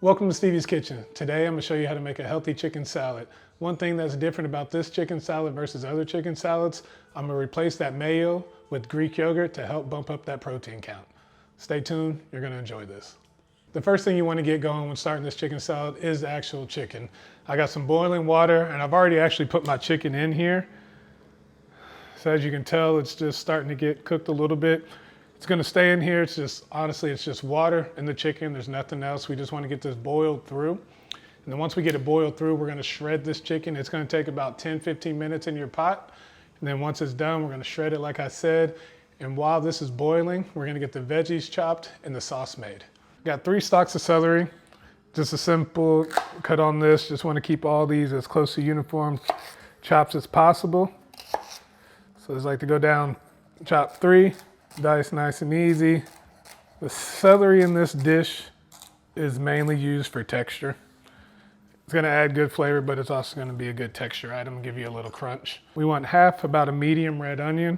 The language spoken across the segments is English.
Welcome to Stevie's Kitchen. Today I'm going to show you how to make a healthy chicken salad. One thing that's different about this chicken salad versus other chicken salads, I'm going to replace that mayo with Greek yogurt to help bump up that protein count. Stay tuned, you're going to enjoy this. The first thing you want to get going when starting this chicken salad is the actual chicken. I got some boiling water and I've already actually put my chicken in here. So as you can tell, it's just starting to get cooked a little bit. It's gonna stay in here. It's just, honestly, it's just water and the chicken. There's nothing else. We just wanna get this boiled through. And then once we get it boiled through, we're gonna shred this chicken. It's gonna take about 10-15 minutes in your pot. And then once it's done, we're gonna shred it like I said. And while this is boiling, we're gonna get the veggies chopped and the sauce made. Got 3 stalks of celery. Just a simple cut on this. Just wanna keep all these as close to uniform chops as possible. So I just like to go down, chop 3. Dice nice and easy. The celery in this dish is mainly used for texture. It's gonna add good flavor, but it's also gonna be a good texture item, give you a little crunch. We want half, about a medium red onion.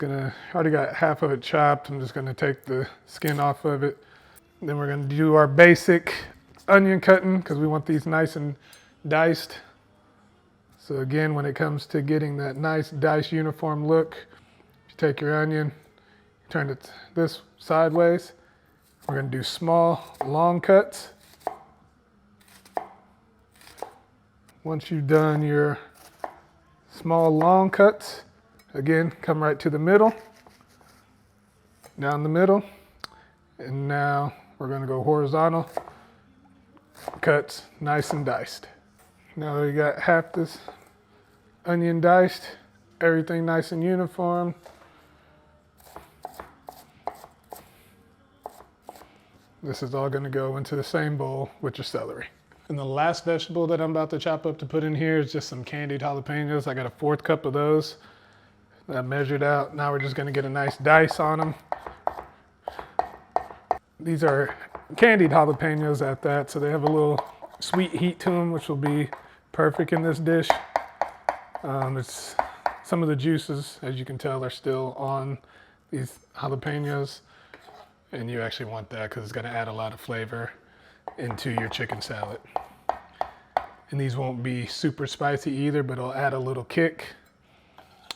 Already got half of it chopped. I'm just gonna take the skin off of it. Then we're gonna do our basic onion cutting because we want these nice and diced. So again, when it comes to getting that nice diced uniform look, take your onion, turn it this sideways. We're gonna do small, long cuts. Once you've done your small, long cuts, again, come right to the middle, down the middle, and now we're gonna go horizontal cuts, nice and diced. Now that we got half this onion diced, everything nice and uniform, this is all gonna go into the same bowl with your celery. And the last vegetable that I'm about to chop up to put in here is just some candied jalapeños. I got a 1/4 cup of those that I measured out. Now we're just gonna get a nice dice on them. These are candied jalapeños at that, so they have a little sweet heat to them, which will be perfect in this dish. Some of the juices, as you can tell, are still on these jalapeños. And you actually want that because it's going to add a lot of flavor into your chicken salad. And these won't be super spicy either, but it'll add a little kick.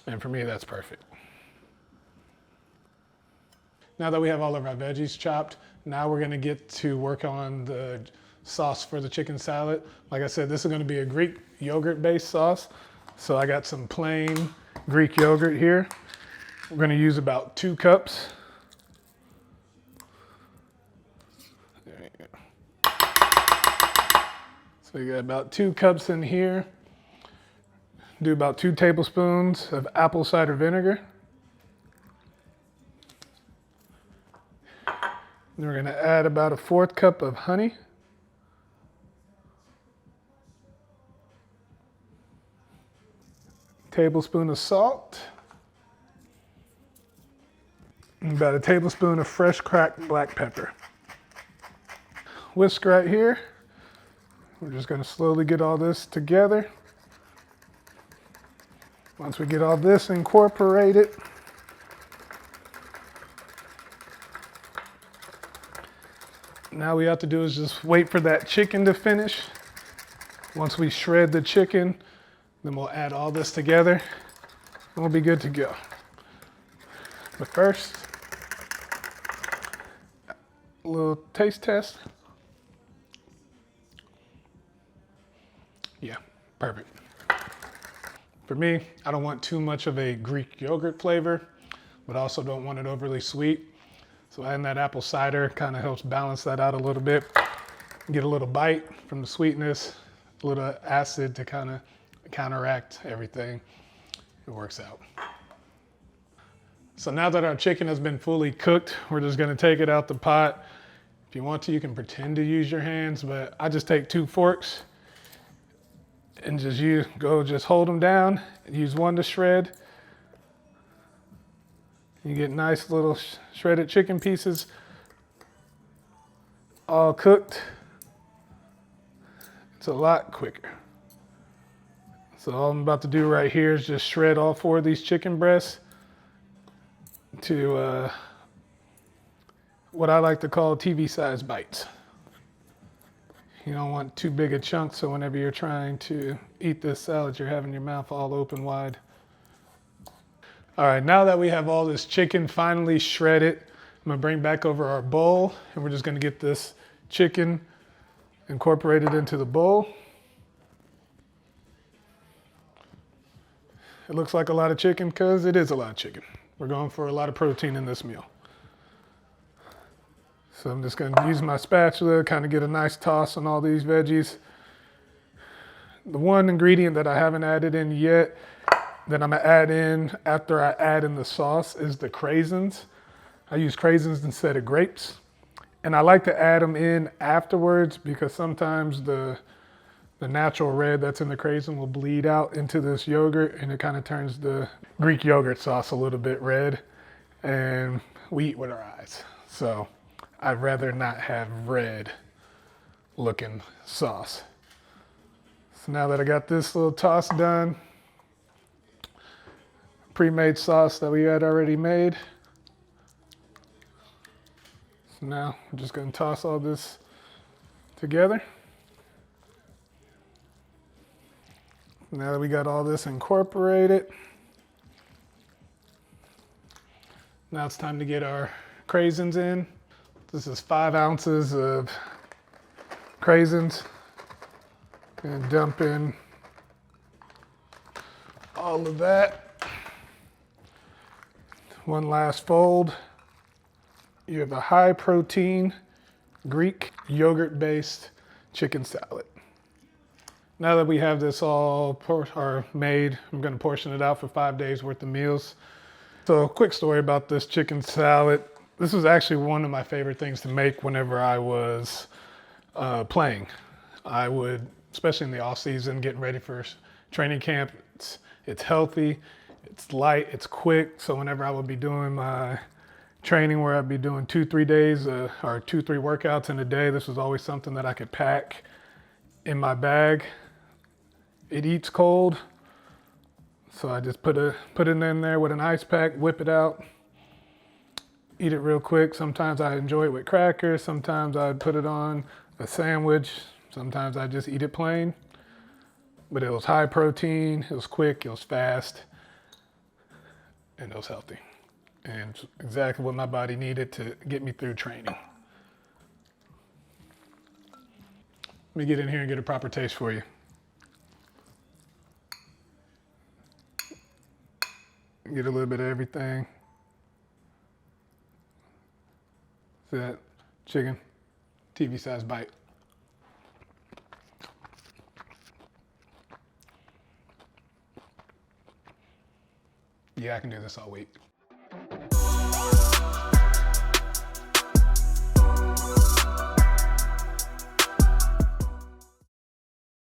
And for me, that's perfect. Now that we have all of our veggies chopped, now we're going to get to work on the sauce for the chicken salad. Like I said, this is going to be a Greek yogurt-based sauce. So I got some plain Greek yogurt here. We're going to use about 2 cups. So you got about 2 cups in here. Do about 2 tablespoons of apple cider vinegar. Then we're gonna add about a 1/4 cup of honey. Tablespoon of salt. And about a tablespoon of fresh cracked black pepper. Whisk right here. We're just going to slowly get all this together. Once we get all this incorporated, now we have to do is just wait for that chicken to finish. Once we shred the chicken, then we'll add all this together and we'll be good to go. But first, a little taste test. Yeah, perfect. For me, I don't want too much of a Greek yogurt flavor, but also don't want it overly sweet. So adding that apple cider kind of helps balance that out a little bit. Get a little bite from the sweetness, a little acid to kind of counteract everything. It works out. So now that our chicken has been fully cooked, we're just gonna take it out the pot. If you want to, you can pretend to use your hands, but I just take 2 forks and just hold them down. Use one to shred. You get nice little shredded chicken pieces, all cooked. It's a lot quicker. So all I'm about to do right here is just shred all 4 of these chicken breasts to what I like to call TV size bites. You don't want too big a chunk, so whenever you're trying to eat this salad, you're having your mouth all open wide. All right, now that we have all this chicken finally shredded, I'm gonna bring back over our bowl, and we're just gonna get this chicken incorporated into the bowl. It looks like a lot of chicken because it is a lot of chicken. We're going for a lot of protein in this meal. So I'm just gonna use my spatula, kind of get a nice toss on all these veggies. The one ingredient that I haven't added in yet, that I'm gonna add in after I add in the sauce, is the craisins. I use craisins instead of grapes. And I like to add them in afterwards because sometimes the natural red that's in the craisin will bleed out into this yogurt, and it kind of turns the Greek yogurt sauce a little bit red, and we eat with our eyes. So I'd rather not have red looking sauce. So now that I got this little toss done, pre-made sauce that we had already made. So now I'm just gonna toss all this together. Now that we got all this incorporated, now it's time to get our craisins in. This is 5 ounces of craisins. And dump in all of that. One last fold. You have a high protein Greek yogurt based chicken salad. Now that we have this all made, I'm gonna portion it out for 5 days worth of meals. So quick story about this chicken salad. This was actually one of my favorite things to make whenever I was playing. I would, especially in the off season, getting ready for training camp. It's healthy, it's light, it's quick. So whenever I would be doing my training where I'd be doing 2-3 days or 2-3 workouts in a day, this was always something that I could pack in my bag. It eats cold, so I just put it in there with an ice pack, whip it out, eat it real quick. Sometimes I enjoy it with crackers, sometimes I'd put it on a sandwich, sometimes I just eat it plain. But it was high protein, it was quick, it was fast, and it was healthy. And exactly what my body needed to get me through training. Let me get in here and get a proper taste for you. Get a little bit of everything. See that chicken, TV size bite. Yeah, I can do this all week.